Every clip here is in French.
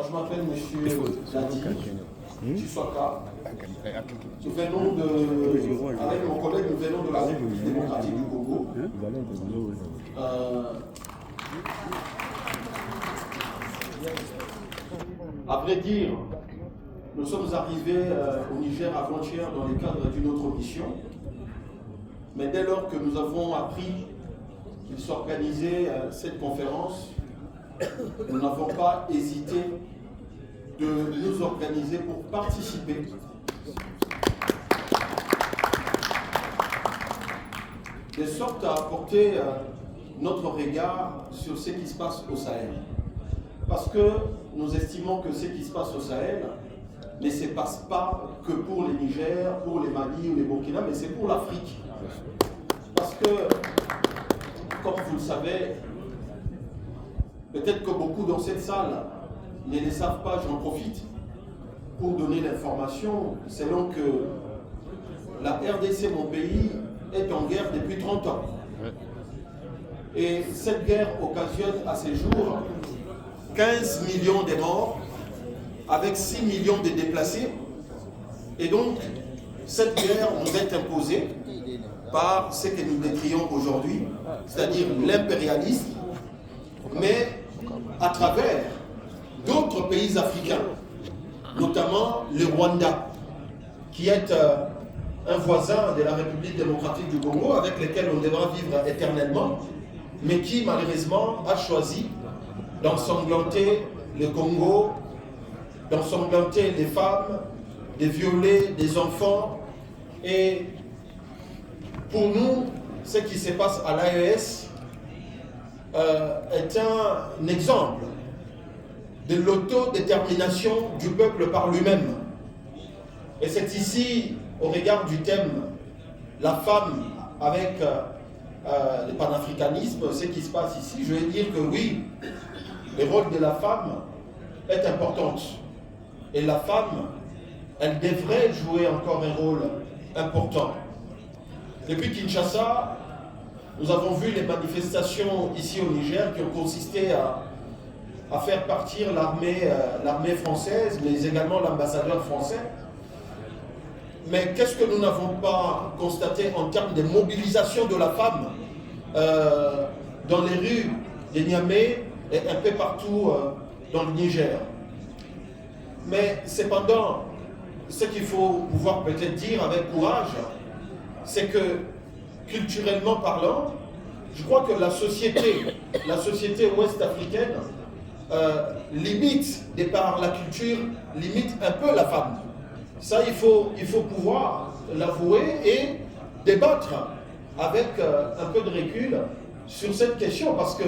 Je m'appelle M. Dadi Chiswaka. Nous venons avec mon collègue, nous venons de la République démocratique du Congo. À vrai dire, nous sommes arrivés au Niger avant-hier dans le cadre d'une autre mission. Mais dès lors que nous avons appris qu'il s'organisait cette conférence, nous n'avons pas hésité de nous organiser pour participer de sorte à apporter notre regard sur ce qui se passe au Sahel. Parce que nous estimons que ce qui se passe au Sahel ne se passe pas que pour les Niger, pour les Mali ou les Burkina, mais c'est pour l'Afrique. Parce que, comme vous le savez, peut-être que beaucoup dans cette salle ne le savent pas, j'en profite pour donner l'information, selon que la RDC, mon pays, est en guerre depuis 30 ans. Et cette guerre occasionne à ce jour 15 millions de morts, avec 6 millions de déplacés. Et donc, cette guerre nous est imposée par ce que nous décrions aujourd'hui, c'est-à-dire l'impérialisme, mais à travers d'autres pays africains, notamment le Rwanda, qui est un voisin de la République démocratique du Congo, avec lequel on devra vivre éternellement, mais qui malheureusement a choisi d'ensanglanter le Congo, d'ensanglanter les femmes, de violer des enfants. Et pour nous, ce qui se passe à l'AES est un exemple de l'autodétermination du peuple par lui-même. Et c'est ici, au regard du thème « La femme avec le panafricanisme », ce qui se passe ici, je vais dire que oui, le rôle de la femme est important. Et la femme, elle devrait jouer encore un rôle important. Depuis Kinshasa, nous avons vu les manifestations ici au Niger qui ont consisté à faire partir l'armée française, mais également l'ambassadeur français. Mais qu'est-ce que nous n'avons pas constaté en termes de mobilisation de la femme dans les rues de Niamey et un peu partout dans le Niger? Mais cependant, ce qu'il faut pouvoir peut-être dire avec courage, c'est que culturellement parlant, je crois que la société ouest-africaine limite, de par la culture, limite un peu la femme. Ça, il faut pouvoir l'avouer et débattre avec un peu de recul sur cette question, parce que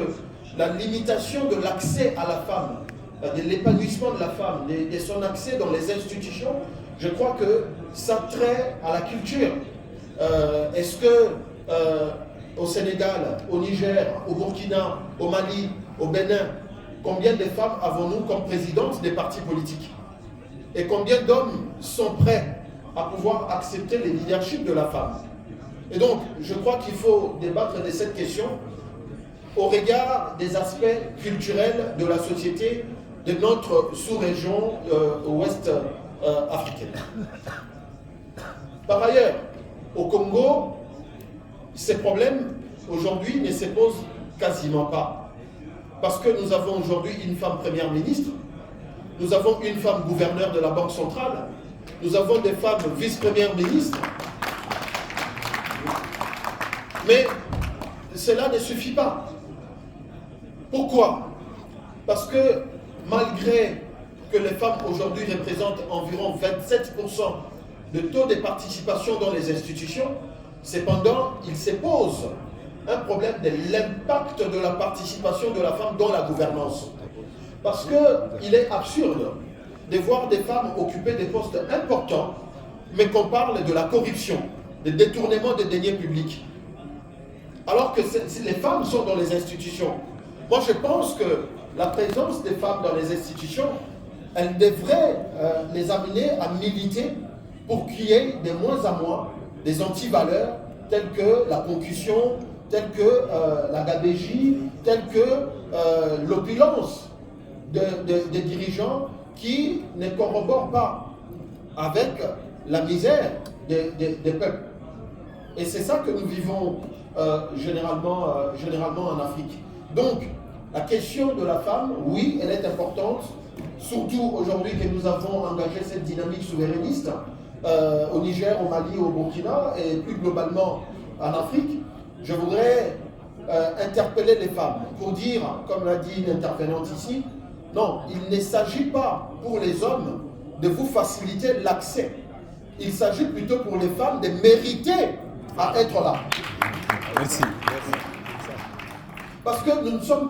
la limitation de l'accès à la femme, de l'épanouissement de la femme, de son accès dans les institutions, je crois que ça trait à la culture. Est-ce que au Sénégal, au Niger, au Burkina, au Mali, au Bénin, combien de femmes avons-nous comme présidentes des partis politiques? Et combien d'hommes sont prêts à pouvoir accepter le leadership de la femme? Et donc, je crois qu'il faut débattre de cette question au regard des aspects culturels de la société de notre sous-région ouest africaine. Par ailleurs, au Congo, ces problèmes aujourd'hui ne se posent quasiment pas. Parce que nous avons aujourd'hui une femme première ministre, nous avons une femme gouverneure de la Banque centrale, nous avons des femmes vice-premières ministres. Mais cela ne suffit pas. Pourquoi? Parce que malgré que les femmes aujourd'hui représentent environ 27% de taux de participation dans les institutions, cependant, il se pose un problème de l'impact de la participation de la femme dans la gouvernance. Parce qu'il est absurde de voir des femmes occuper des postes importants, mais qu'on parle de la corruption, des détournements des deniers publics. Alors que les femmes sont dans les institutions. Moi, je pense que la présence des femmes dans les institutions, elle devrait les amener à militer pour qu'il y ait de moins en moins des antivaleurs telles que la concussion, telles que la gabégie, telles que l'opulence. des dirigeants qui ne corroborent pas avec la misère des peuples. Et c'est ça que nous vivons généralement en Afrique. Donc, la question de la femme, oui, elle est importante, surtout aujourd'hui que nous avons engagé cette dynamique souverainiste au Niger, au Mali, au Burkina et plus globalement en Afrique. Je voudrais interpeller les femmes pour dire, comme l'a dit une intervenante ici, non, il ne s'agit pas pour les hommes de vous faciliter l'accès. Il s'agit plutôt pour les femmes de mériter à être là. Merci. Parce que nous ne sommes